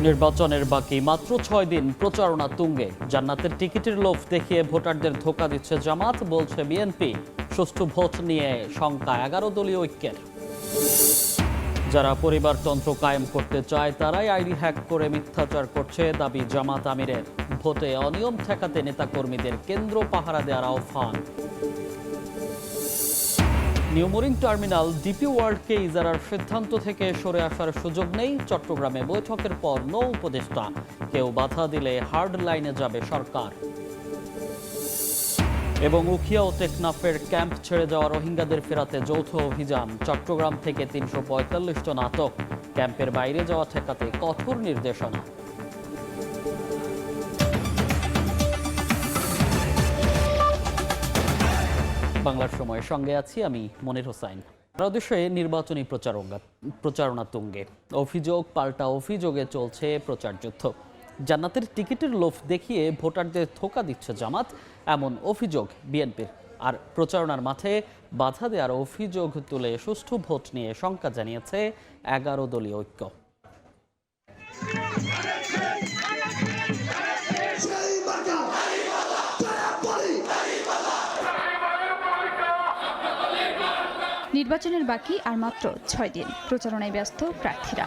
নির্বাচনের বাকি মাত্র ৬ দিন, প্রচারণা তুঙ্গে। জান্নাতের টিকিটের লোভ দেখিয়ে ভোটারদের ধোঁকা দিচ্ছে জামাত, বলছে বিএনপি। সুষ্ঠু ভোট নিয়ে শঙ্কা ১১ দলীয় ঐক্যের। যারা পরিবারতন্ত্র কায়েম করতে চায় তারাই আইডি হ্যাক করে মিথ্যাচার করছে, দাবি জামাত আমিরের। ভোটে অনিয়ম ঠেকাতে নেতাকর্মীদের কেন্দ্র পাহারা দেওয়ার আহ্বান। নিউমোরিং টার্মিনাল ডিপি ওয়ার্ল্ডকে ইজারার সিদ্ধান্ত থেকে সরে আসার সুযোগ নেই। চট্টগ্রামে বৈঠকের পর নৌ উপদেষ্টা, কেউ বাধা দিলে হার্ড লাইনে যাবে সরকার। এবং উখিয়া ও টেকনাফের ক্যাম্প ছেড়ে যাওয়া রোহিঙ্গাদের ফেরাতে যৌথ অভিযান। চট্টগ্রাম থেকে ৩৪৫ জন আটক। ক্যাম্পের বাইরে যাওয়া ঠেকাতে কঠোর নির্দেশনা। বাংলার সময়ের সঙ্গে আছি আমি মনির হোসাইন। সারা দেশে নির্বাচনী প্রচারণা তুঙ্গে। অভিযোগ পাল্টা অভিযোগে চলছে প্রচার যুদ্ধ। জান্নাতের টিকিটের লোভ দেখিয়ে ভোটারদের ধোঁকা দিচ্ছে জামাত, এমন অভিযোগ বিএনপির। আর প্রচারণার মাঠে বাধা দেওয়ার অভিযোগ তুলে সুষ্ঠু ভোট নিয়ে শঙ্কা জানিয়েছে ১১ দলীয় ঐক্য। নির্বাচনের বাকি আর মাত্র ৬ দিন, প্রচারণায় ব্যস্ত প্রার্থীরা।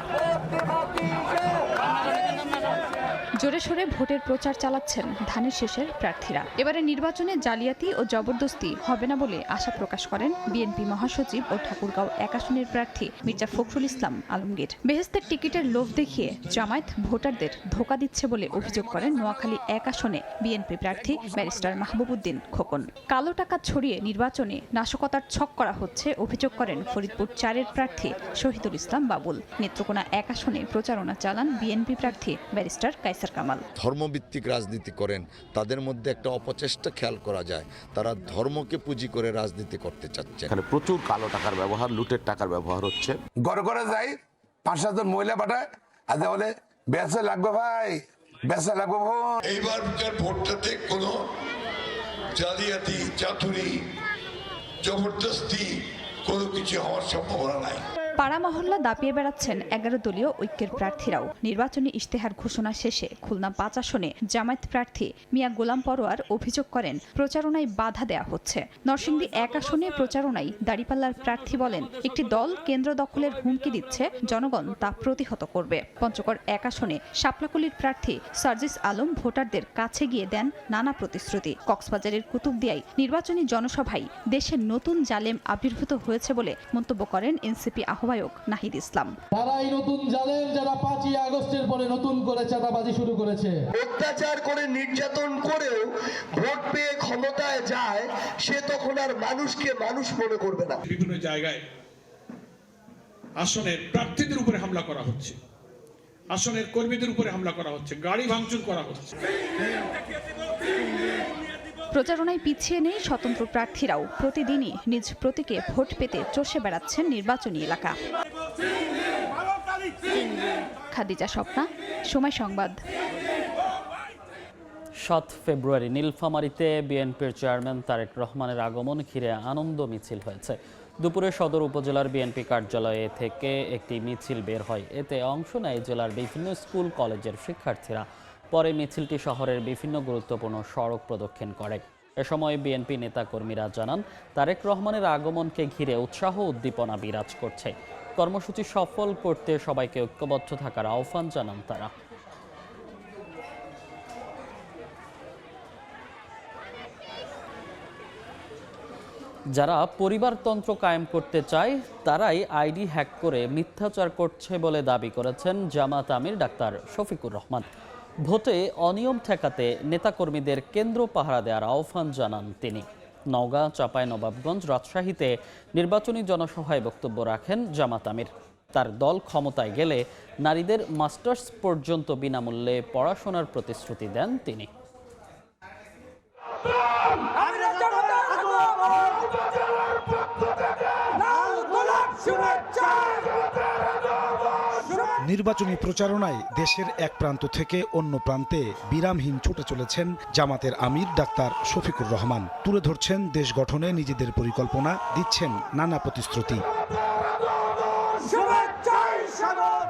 জোরে সোরে ভোটের প্রচার চালাচ্ছেন ধানের শীষের প্রার্থীরা। এবারে নির্বাচনে জালিয়াতি ও জবরদস্তি হবে না বলে আশা প্রকাশ করেন বিএনপি মহাসচিব ও ঠাকুরগাঁও ১ আসনের প্রার্থী মির্জা ফখরুল ইসলাম আলমগীর। বেহেশতের টিকিটের লোভ দেখিয়ে জামায়াত ভোটারদের ধোঁকা দিচ্ছে বলে অভিযোগ করেন নোয়াখালী ১ আসনে বিএনপি প্রার্থী ব্যারিস্টার মাহবুব উদ্দিন খোকন। কালো টাকা ছড়িয়ে নির্বাচনে নাশকতার ছক করা হচ্ছে অভিযোগ করেন ফরিদপুর ৪-এর প্রার্থী শহীদুল ইসলাম বাবুল। নেত্রকোনা ১ আসনে প্রচারণা চালান বিএনপি প্রার্থী ব্যারিস্টার কায়সার কামাল। ধর্মভিত্তিক রাজনীতি করেন, তাদের মধ্যে একটা অপচেষ্টা খেয়াল করা যায়। তারা ধর্মকে পুঁজি করে রাজনীতি করতে চাচ্ছে। এখানে প্রচুর কালো টাকার ব্যবহার, লুটের টাকার ব্যবহার হচ্ছে। ঘরে ঘরে যাই, ৫-৭ জন মহিলা পাঠায়, আর বলে বেসা লাগবে ভাই, বেসা লাগবে। এইবার ভোটটাতে কোনো জালিয়াতি, চাতুরি, জবরদস্তি কোনো কিছু হওয়ার সম্ভাবনা নাই। পাড়া মহল্লা দাপিয়ে বেড়াচ্ছেন ১১ দলীয় ঐক্যের প্রার্থীরাও। নির্বাচনী ইশতেহার ঘোষণা শেষে খুলনা ৫ আসনে জামায়াত প্রার্থী মিয়া গোলাম পরোয়ার অভিযোগ করেন প্রচারণায় বাধা দেয়া হচ্ছে। নরসিংদী ১ আসনে প্রচারণায় দাঁড়িপাল্লার প্রার্থী বলেন একটি দল কেন্দ্র দখলের হুমকি দিচ্ছে, জনগণ তা প্রতিহত করবে। পঞ্চগড় ১ আসনে শাপলাকলির প্রার্থী সার্জিস আলম ভোটারদের কাছে গিয়ে দেন নানা প্রতিশ্রুতি। কক্সবাজারের কুতুবদিয়ায় নির্বাচনী জনসভায় দেশের নতুন জালেম আবির্ভূত হয়েছে বলে মন্তব্য করেন এনসিপি আহ্বায়ক নাহিদ ইসলাম। তারাই নতুন জালেম যারা ৫ই আগস্টের পরে নতুন করে চাঁদাবাজি শুরু করেছে। অত্যাচার করে নির্যাতন করেও ভোট পেয়ে ক্ষমতায় যায়, সে তখন আর মানুষকে মানুষ মনে করবে না। বিভিন্ন জায়গায় আসনের প্রার্থীদের উপরে হামলা করা হচ্ছে, আসনের কর্মীদের উপরে হামলা করা হচ্ছে, গাড়ি ভাঙচুর করা হচ্ছে। প্রচারণায় পিছিয়ে নেই স্বতন্ত্র প্রার্থীরাও। প্রতিদিনই নিজ প্রতীকে ভোট পেতে চষে বেড়াচ্ছেন নির্বাচনী এলাকা। খাদিজা স্বপ্না, সময় সংবাদ। ৭ ফেব্রুয়ারি নীলফামারীতে বিএনপির চেয়ারম্যান তারেক রহমানের আগমন ঘিরে আনন্দ মিছিল হয়েছে। দুপুরে সদর উপজেলার বিএনপি কার্যালয়ে থেকে একটি মিছিল বের হয়। এতে অংশ নেয় জেলার বিভিন্ন স্কুল কলেজের শিক্ষার্থীরা। পরে মিছিলটি শহরের বিভিন্ন গুরুত্বপূর্ণ সড়ক প্রদক্ষিণ করে। এ সময় বিএনপি নেতাকর্মীরা জানান, তারেক রহমানের আগমনকে ঘিরে উৎসাহ উদ্দীপনা বিরাজ করছে। কর্মসূচি সফল করতে সবাইকে ঐক্যবদ্ধ থাকার আহ্বান জানান তারা। যারা পরিবারতন্ত্র কায়েম করতে চায় তারাই আইডি হ্যাক করে মিথ্যাচার করছে বলে দাবি করেছেন জামাত আমির ডাক্তার শফিকুর রহমান। ভোটে অনিয়ম ঠেকাতে নেতাকর্মীদের কেন্দ্র পাহারা দেওয়ার আহ্বান জানান তিনি। নওগাঁ, চাঁপাইনবাবগঞ্জ, রাজশাহীতে নির্বাচনী জনসভায় বক্তব্য রাখেন জামাত আমির। তার দল ক্ষমতায় গেলে নারীদের মাস্টার্স পর্যন্ত বিনামূল্যে পড়াশোনার প্রতিশ্রুতি দেন তিনি। নির্বাচনী প্রচারণায় দেশের এক প্রান্ত থেকে অন্য প্রান্তে বিরামহীন ছুটে চলেছেন জামাতের আমির ডাক্তার শফিকুর রহমান। তুলে ধরছেন দেশ গঠনে নিজেদের পরিকল্পনা, দিচ্ছেন নানা প্রতিশ্রুতি।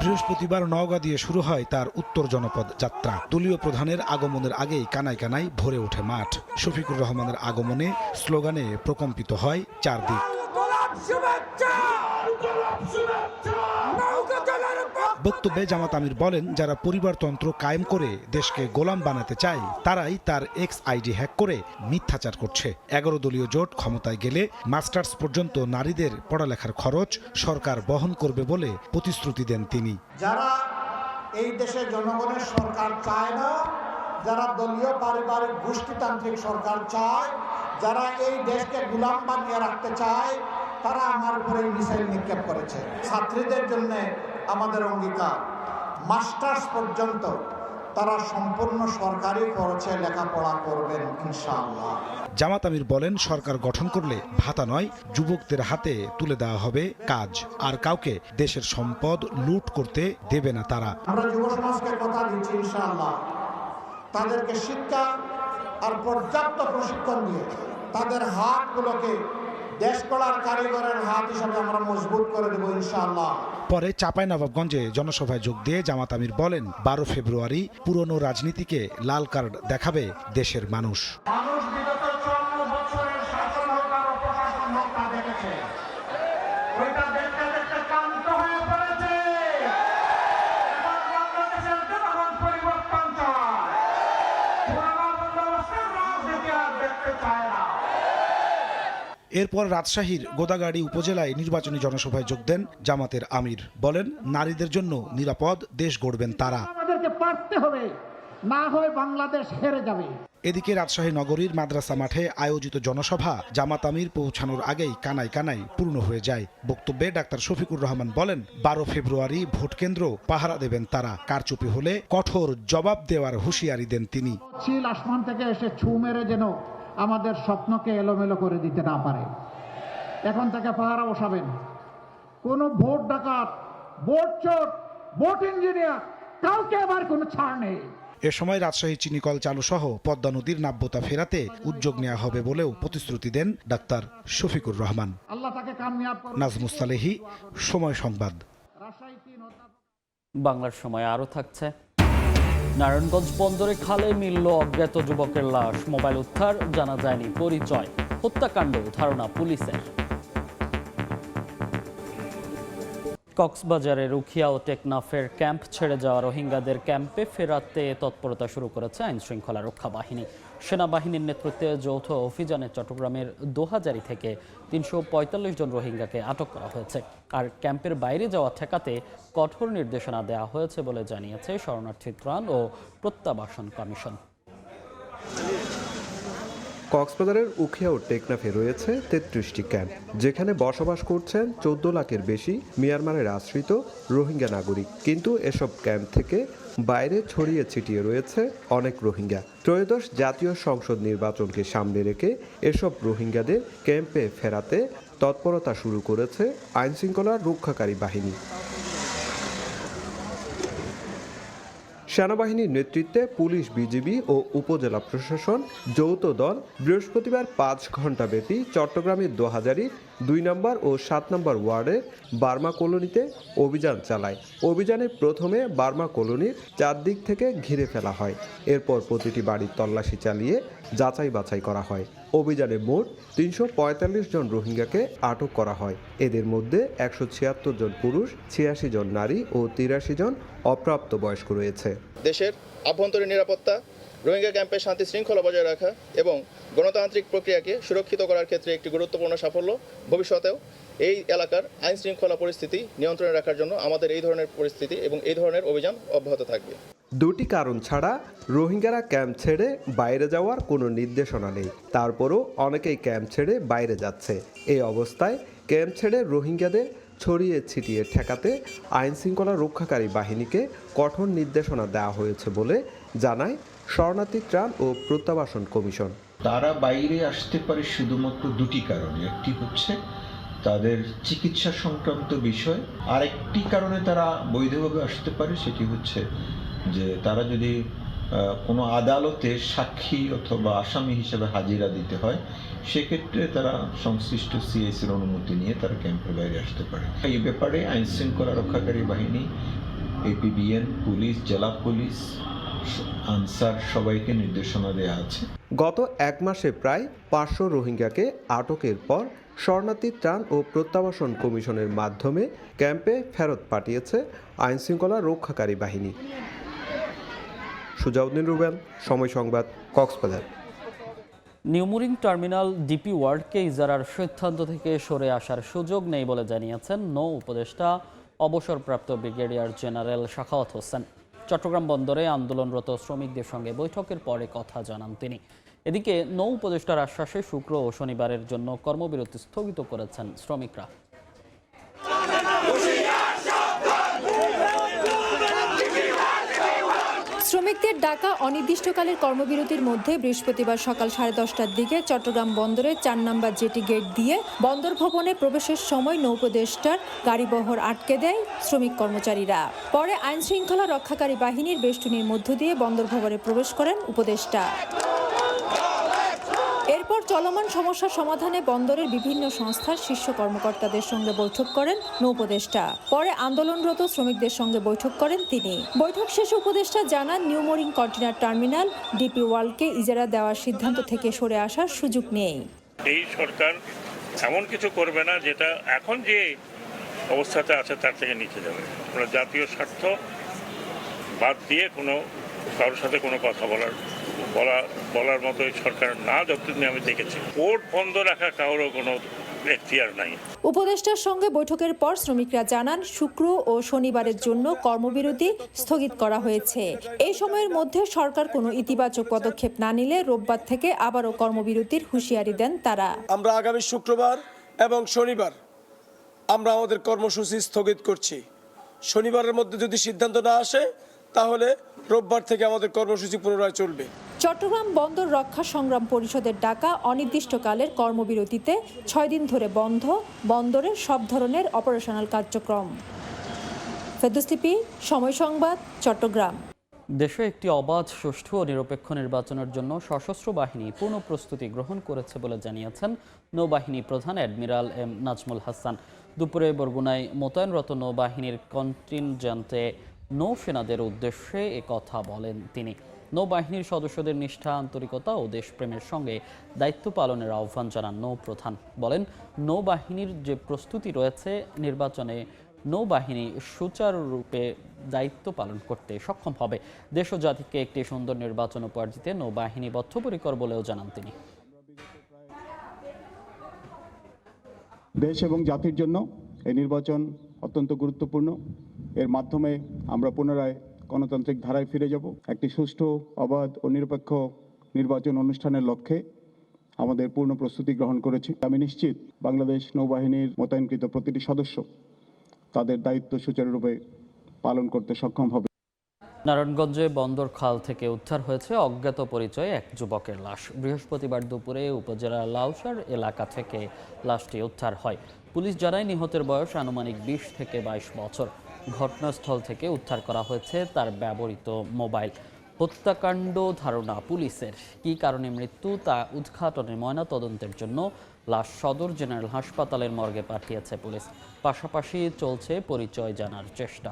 বৃহস্পতিবার নওগাঁ দিয়ে শুরু হয় তার উত্তর জনপদ যাত্রা। দলীয় প্রধানের আগমনের আগেই কানায় কানায় ভরে ওঠে মাঠ। শফিকুর রহমানের আগমনে স্লোগানে প্রকম্পিত হয় চারদিক। বক্তব্যে জামাত আমির বলেন, যারা পরিবারতন্ত্র কায়েম করে দেশকে গোলাম বানাতে চায় তারাই তার এক্স আইডি হ্যাক করে মিথ্যাচার করছে। 11 দলীয় জোট ক্ষমতায় গেলে মাস্টার্স পর্যন্ত নারীদের পড়ালেখার খরচ সরকার বহন করবে বলে প্রতিশ্রুতি দেন তিনি। যারা এই দেশে জনগণের সরকার চায় না, যারা দলীয় পারিবারিক গোষ্ঠীতান্ত্রিক সরকার চায়, যারা এই দেশকে গোলাম বানিয়ে রাখতে চায়, তারা আমার উপরে মিসাইল নিক্ষেপ করেছে। ছাত্রীদের জন্য আমাদের অঙ্গীকার, মাস্টার্স পর্যন্ত তারা সম্পূর্ণ সরকারি খরচে লেখাপড়া করবেন ইনশাআল্লাহ। জামাত আমির বলেন, সরকার গঠন করলে ভাতা নয়, যুবকদের হাতে তুলে দেওয়া হবে কাজ। আর কাউকে দেশের সম্পদ লুট করতে দেবে না তারা। আমরা যুব সমাজকে কথা দিচ্ছি ইনশাআল্লাহ, তাদেরকে শিক্ষা আর পর্যাপ্ত প্রশিক্ষণ দিয়ে তাদের হাতগুলোকে দেশ গড়ার কারিগরের হাত হিসাবে আমরা মজবুত করে দেব ইনশাআল্লাহ। পরে চাঁপাইনবাবগঞ্জে জনসভায় যোগ দিয়ে জামাত আমির বলেন, 12 ফেব্রুয়ারি পুরনো রাজনীতিকে লাল কার্ড দেখাবে দেশের মানুষ। মানুষ বিগত 54 বছরের শাসন হোক আর অপশাসন হোক তা দেখেছে, ওইটা দেখতে দেখতে ক্লান্ত হয়ে পড়েছে। এবার বাংলাদেশের জনগণ পরিবর্তন চায়, পুরানো বন্দোবস্তের রাজনীতি আর দেখতে চায় না। এরপর রাজশাহীর গোদাগাড়ী উপজেলায় নির্বাচনী জনসভায় যোগ দেন জামাতের আমির। বলেন, নারীদের জন্য নিরাপদ দেশ গড়বেন তারা। আমাদেরকে পারতে হবে, না হয় বাংলাদেশ হেরে যাবে। এদিকে রাজশাহী নগরীর মাদ্রাসা মাঠে আয়োজিত জনসভা জামাত আমির পৌঁছানোর আগেই কানায় কানায় পূর্ণ হয়ে যায়। বক্তব্যে ডাক্তার শফিকুর রহমান বলেন, 12 ফেব্রুয়ারি ভোট কেন্দ্র পাহারা দেবেন তারা। কারচুপি হলে কঠোর জবাব দেওয়ার হুঁশিয়ারি দেন তিনি। চিল আসমান থেকে এসে ছু মেরে যেন আমাদের স্বপ্নকে এলোমেলো করে দিতে না পারে। এখন থেকে পাহারা বসাবেন। কোন ভোট ডাকাত, ভোট চোর, ভোট ইঞ্জিনিয়ার কাউকে আবার কোনো ছাড় নেই। এ সময় রাজশাহী চিনিকল চালু সহ পদ্মা নদীর নাব্যতা ফেরাতে উদ্যোগ নেওয়া হবে বলেও প্রতিশ্রুতি দেন ডাক্তার শফিকুর রহমান। আল্লাহ তাকে কামিয়াব করুন। নাজমুস সালেহি, সময় সংবাদ। বাংলার সময় আরও থাকছে। নারায়ণগঞ্জ বন্দরে খালে মিলল অজ্ঞাত যুবকের লাশ। মোবাইল উদ্ধার, জানা যায়নি পরিচয়। হত্যাকাণ্ড ধারণা পুলিশের। কক্সবাজারের উখিয়া ও টেকনাফের ক্যাম্প ছেড়ে যাওয়া রোহিঙ্গাদের ক্যাম্পে ফেরাতে তৎপরতা শুরু করেছে আইনশৃঙ্খলা রক্ষা বাহিনী। সেনাবাহিনীর নেতৃত্বে যৌথ অভিযানে চট্টগ্রামের দোহাজারী থেকে 345 জন রোহিঙ্গাকে আটক করা হয়েছে। আর ক্যাম্পের বাইরে যাওয়া ঠেকাতে কঠোর নির্দেশনা দেওয়া হয়েছে বলে জানিয়েছে শরণার্থী ত্রাণ ও প্রত্যাবাসন কমিশন। কক্সবাজারের উখিয়া ও টেকনাফে রয়েছে 33টি ক্যাম্প, যেখানে বসবাস করছেন 14 লাখের বেশি মিয়ানমারের আশ্রিত রোহিঙ্গা নাগরিক। কিন্তু এসব ক্যাম্প থেকে বাইরে ছড়িয়ে ছিটিয়ে রয়েছে অনেক রোহিঙ্গা। ত্রয়োদশ জাতীয় সংসদ নির্বাচনকে সামনে রেখে এসব রোহিঙ্গাদের ক্যাম্পে ফেরাতে তৎপরতা শুরু করেছে আইনশৃঙ্খলা রক্ষাকারী বাহিনী। সেনাবাহিনীর নেতৃত্বে পুলিশ, বিজিবি ও উপজেলা প্রশাসন যৌথ দল বৃহস্পতিবার 5 ঘণ্টা ব্যাপী চট্টগ্রামের দোহাজারীর 2 নম্বর ও 7 নম্বর ওয়ার্ডের বার্মা কলোনিতে অভিযান চালায়। অভিযানে প্রথমে বার্মা কলোনির চারদিক থেকে ঘিরে ফেলা হয়। এরপর প্রতিটি বাড়ির তল্লাশি চালিয়ে যাচাই বাছাই করা হয়। অভিযানে মোট 345 জন রোহিঙ্গাকে আটক করা হয়। এদের মধ্যে 176 জন পুরুষ, 86 জন নারী ও 83 জন অপ্রাপ্ত বয়স্ক রয়েছে। দেশের আভ্যন্তরীণ নিরাপত্তা, রোহিঙ্গা ক্যাম্পে শান্তি শৃঙ্খলা বজায় রাখা এবং গণতান্ত্রিক প্রক্রিয়াকে সুরক্ষিত করার ক্ষেত্রে একটি গুরুত্বপূর্ণ সাফল্য। ভবিষ্যতেও এই এলাকার আইন শৃঙ্খলা পরিস্থিতি নিয়ন্ত্রণে রাখার জন্য আমাদের এই ধরনের পরিস্থিতি এবং এই ধরনের অভিযান অব্যাহত থাকবে। দুটি কারণ ছাড়া রোহিঙ্গারা ক্যাম্প ছেড়ে বাইরে যাওয়ার কোনো নির্দেশনা নেই। তারপরও অনেকেই ক্যাম্প ছেড়ে বাইরে যাচ্ছে। এই অবস্থায় ক্যাম্প ছেড়ে রোহিঙ্গাদের ছড়িয়ে ছিটিয়ে ঠেকাতে আইনশৃঙ্খলা রক্ষাকারী বাহিনীকে কঠোর নির্দেশনা দেওয়া হয়েছে বলে জানায় শরণার্থী ত্রাণ ও প্রত্যাবাসন কমিশন। তারা বাইরে আসতে পারে শুধুমাত্র দুটি কারণে। একটি হচ্ছে তাদের চিকিৎসা সংক্রান্ত বিষয়, আরেকটি কারণে তারা বৈধভাবে আসতে পারে, সেটি হচ্ছে যে তারা যদি কোনো আদালতে সাক্ষী অথবা আসামি হিসেবে হাজিরা দিতে হয়, সেক্ষেত্রে তারা সংশ্লিষ্ট সিএসির অনুমতি নিয়ে তারা ক্যাম্পের বাইরে আসতে পারে। এই ব্যাপারে আইনশৃঙ্খলা রক্ষাকারী বাহিনী এপিবিএন, পুলিশ, জেলা পুলিশ, আনসার সবাইকে নির্দেশনা দেওয়া আছে। গত এক মাসে প্রায় 500 রোহিঙ্গাকে আটকের পর শরণার্থী ত্রাণ ও প্রত্যাবাসন কমিশনের মাধ্যমে ক্যাম্পে ফেরত পাঠিয়েছে আইনশৃঙ্খলা রক্ষাকারী বাহিনী। সুজাউদ্দিন রুবেল, সময় সংবাদ, কক্সবাজার। নিউমুরিং টার্মিনাল ডিপি ওয়ার্ল্ডকে ইজারার সিদ্ধান্ত থেকে সরে আসার সুযোগ নেই বলে জানিয়েছেন নৌ উপদেষ্টা অবসরপ্রাপ্ত ব্রিগেডিয়ার জেনারেল সাখাওয়াত হোসেন। চট্টগ্রাম বন্দরে আন্দোলনরত শ্রমিকদের সঙ্গে বৈঠকের পরে কথা জানান তিনি। এদিকে নৌ উপদেষ্টার আশ্বাসে শুক্র ও শনিবারের জন্য কর্মবিরতি স্থগিত করেছেন শ্রমিকরা। শ্রমিকদের ডাকা অনির্দিষ্টকালের কর্মবিরতির মধ্যে বৃহস্পতিবার সকাল 10:30টার দিকে চট্টগ্রাম বন্দরের 4 নম্বর জেটি গেট দিয়ে বন্দর ভবনে প্রবেশের সময় নৌপদেষ্টার গাড়িবহর আটকে দেয় শ্রমিক কর্মচারীরা। পরে আইনশৃঙ্খলা রক্ষাকারী বাহিনীর বেষ্টনীর মধ্য দিয়ে বন্দর ভবনে প্রবেশ করেন উপদেষ্টা। এরপর চলমান সমস্যা সমাধানে বন্দরের বিভিন্ন সংস্থার শীর্ষ কর্মকর্তাদের সঙ্গে বৈঠক করেন নৌপদেষ্টা। পরে আন্দোলনরত শ্রমিকদের সঙ্গে বৈঠক করেন তিনি। বৈঠক শেষে উপদেষ্টা জানান, নিউমোরিং কন্টেইনার টার্মিনাল ডিপি ওয়ার্ল্ডকে ইজারা দেওয়ার সিদ্ধান্ত থেকে সরে আসার সুযোগ নেই। এই সরকার এমন কিছু করবে না যেটা এখন যে অবস্থাতে আছে তার থেকে নিচে যাবে। আমরা জাতীয় স্বার্থ বাদ দিয়ে কারোর সাথে কোনো কথা বলার মতো এই সরকার না, যতদিন আমি দেখেছি। পোর্ট বন্ধ রাখা কারোর কোনো এখতিয়ার নাই। উপদেষ্টার সঙ্গে বৈঠকের পর শ্রমিকরা জানান, শুক্র ও শনিবারের জন্য কর্মবিরতি স্থগিত করা হয়েছে। এই সময়ের মধ্যে সরকার কোনো ইতিবাচক পদক্ষেপ না নিলে রোববার থেকে আবারও কর্মবিরতির হুঁশিয়ারি দেন তারা। আমরা আগামী শুক্রবার এবং শনিবার আমরা আমাদের কর্মসূচি স্থগিত করছি। শনিবারের মধ্যে যদি সিদ্ধান্ত না আসে তাহলে রোববার থেকে আমাদের কর্মসূচি পুনরায় চলবে। চট্টগ্রাম বন্দর রক্ষা সংগ্রাম পরিষদের ডাকা অনির্দিষ্টকালের কর্মবিরতিতে 6 দিন ধরে বন্ধ বন্দরের সব ধরনের অপারেশনাল কার্যক্রম। ফেরদৌসী, সময় সংবাদ, চট্টগ্রাম। দেশে একটি অবাধ, সুষ্ঠু ও নিরপেক্ষ নির্বাচনের জন্য সশস্ত্র বাহিনী পূর্ণ প্রস্তুতি গ্রহণ করেছে বলে জানিয়েছেন নৌবাহিনী প্রধান অ্যাডমিরাল এম নাজমুল হাসান। দুপুরে বরগুনায় মোতায়েনরত নৌবাহিনীর কন্টিনজেন্টে নৌসেনাদের উদ্দেশ্যে কথা বলেন তিনি। নৌবাহিনীর সদস্যদের নিষ্ঠা, আন্তরিকতা ও দেশপ্রেমের সঙ্গে দায়িত্ব পালনের আহ্বান জানান নৌপ্রধান। বলেন, নৌবাহিনীর যে প্রস্তুতি রয়েছে, নির্বাচনে নৌবাহিনী সুচারুরূপে দায়িত্ব পালন করতে সক্ষম হবে। দেশ ও জাতিকে একটি সুন্দর নির্বাচন উপহার দিতে নৌবাহিনী বদ্ধপরিকর বলেও জানান তিনি। দেশ এবং জাতির জন্য এই নির্বাচন অত্যন্ত গুরুত্বপূর্ণ। এর মাধ্যমে আমরা পুনরায় গণতান্ত্রিক ধারায় ফিরে যাব। একটি সুষ্ঠু, অবাধ ও নিরপেক্ষ নির্বাচন অনুষ্ঠানের লক্ষ্যে আমাদের পূর্ণ প্রস্তুতি গ্রহণ করেছি। আমি নিশ্চিত বাংলাদেশ নৌবাহিনীর মোতায়েনকৃত প্রতিটি সদস্য তাদের দায়িত্ব সুচারুরূপে পালন করতে সক্ষম হবে। নারায়ণগঞ্জে বন্দর খাল থেকে উদ্ধার হয়েছে অজ্ঞাত পরিচয়ে এক যুবকের লাশ। বৃহস্পতিবার দুপুরে উপজেলার লাউসার এলাকা থেকে লাশটি উদ্ধার হয়। পুলিশ জানায়, নিহতের বয়স আনুমানিক 20 থেকে 22 বছর। ঘটনাস্থল থেকে উদ্ধার করা হয়েছে তার ব্যবহৃত মোবাইল। হত্যাকাণ্ড ধারণা পুলিশের। কী কারণে মৃত্যু তা উদ্ঘাটনে ময়নাতদন্তের জন্য লাশ সদর জেনারেল হাসপাতালের মর্গে পাঠিয়েছে পুলিশ। পাশাপাশি চলছে পরিচয় জানার চেষ্টা।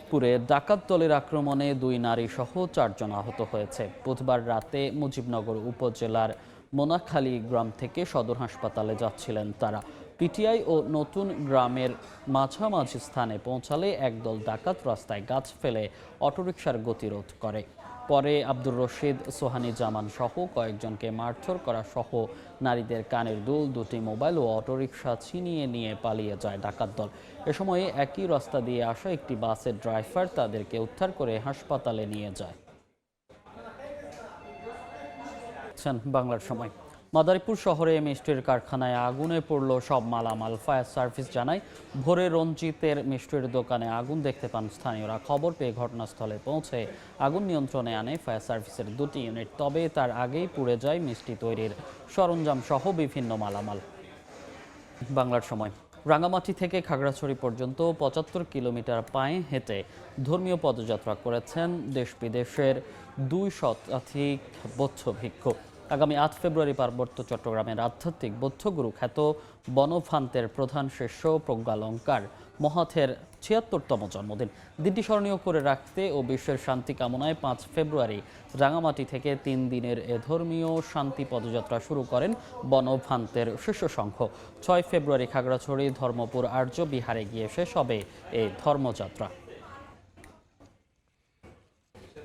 পুরে ডাকাত দলের আক্রমণে 2 নারী সহ 4 জন আহত হয়েছে। বুধবার রাতে মুজিবনগর উপজেলার মোনাখালী গ্রাম থেকে সদর হাসপাতালে যাচ্ছিলেন তারা। পিটিআই ও নতুন গ্রামের মাঝামাঝি স্থানে পৌঁছালে একদল ডাকাত রাস্তায় গাছ ফেলে অটোরিকশার গতিরোধ করে। পরে আব্দুর রশিদ, সোহানি জামান সহ কয়েকজনকে মারধর করা সহ নারীদের কানের দুল, 2টি মোবাইল ও অটোরিকশা ছিনিয়ে নিয়ে পালিয়ে যায় ডাকাত দল। এ সময় একই রাস্তা দিয়ে আসা একটি বাসের ড্রাইভার তাদেরকে উদ্ধার করে হাসপাতালে নিয়ে যায়। বাংলার সময়। মাদারীপুর শহরে মিষ্টির কারখানায় আগুনে পড়ল সব মালামাল। ফায়ার সার্ভিস জানায়, ভোরে রঞ্জিতের মিষ্টির দোকানে আগুন দেখতে পান স্থানীয়রা। খবর পেয়ে ঘটনাস্থলে পৌঁছে আগুন নিয়ন্ত্রণে আনে ফায়ার সার্ভিসের 2টি ইউনিট। তবে তার আগেই পুড়ে যায় মিষ্টি তৈরির সরঞ্জাম সহ বিভিন্ন মালামাল। বাংলার সময়। রাঙ্গামাটি থেকে খাগড়াছড়ি পর্যন্ত 75 কিলোমিটার পায়ে হেঁটে ধর্মীয় পদযাত্রা করেছেন দেশ বিদেশের 2 শতাধিক বৌদ্ধ ভিক্ষু। আগামী 8 ফেব্রুয়ারি পার্বত্য চট্টগ্রামের আধ্যাত্মিক বৌদ্ধগুরু খ্যাত বনভান্তের প্রধান শিষ্য প্রজ্ঞালঙ্কার মহাথের ৭৬তম জন্মদিন। দিনটি স্মরণীয় করে রাখতে ও বিশ্বের শান্তি কামনায় ৫ ফেব্রুয়ারি রাঙামাটি থেকে ৩ দিনের এ ধর্মীয় শান্তি পদযাত্রা শুরু করেন বনভান্তের শীর্ষ সংঘ। ৬ ফেব্রুয়ারি খাগড়াছড়ি ধর্মপুর আর্য বিহারে গিয়ে শেষ হবে এই ধর্মযাত্রা।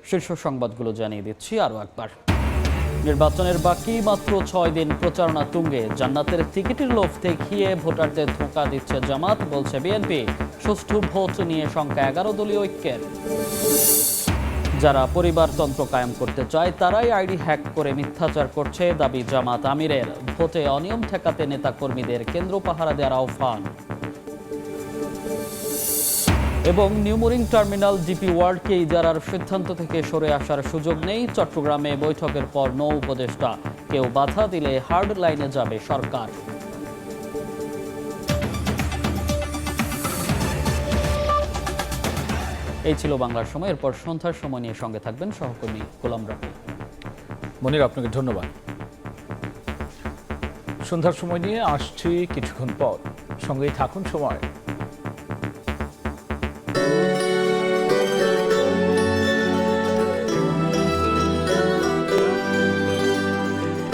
শীর্ষ সংবাদগুলো জানিয়ে দিচ্ছি আরও একবার। নির্বাচনের বাকি মাত্র ৬ দিন, প্রচারণা তুঙ্গে। জান্নাতের টিকিটের লোভ দেখিয়ে ভোটারদের ধোঁকা দিচ্ছে জামাত, বলছে বিএনপি। সুষ্ঠু ভোট নিয়ে সংখ্যা ১১ দলীয় ঐক্যের। যারা পরিবারতন্ত্র কায়েম করতে চায় তারাই আইডি হ্যাক করে মিথ্যাচার করছে, দাবি জামাত আমিরের। ভোটে অনিয়ম ঠেকাতে নেতাকর্মীদের কেন্দ্র পাহারা দেওয়ার আহ্বান। এবং নিউমোরিং টার্মিনাল ডিপি ওয়ার্ল্ডকে ইজারার সিদ্ধান্ত থেকে সরে আসার সুযোগ নেই। চট্টগ্রামে বৈঠকের পর নৌ উপদেষ্টা, কেউ বাধা দিলে হার্ড লাইনে যাবে সরকার। এই ছিল বাংলার সময়। এরপর সন্ধ্যার সময় নিয়ে সঙ্গে থাকবেন সহকর্মী গোলাম রাব্বি। মনির, আপনাকে ধন্যবাদ। সন্ধ্যার সময় নিয়ে আসছি কিছুক্ষণ পর, সঙ্গেই থাকুন সময়।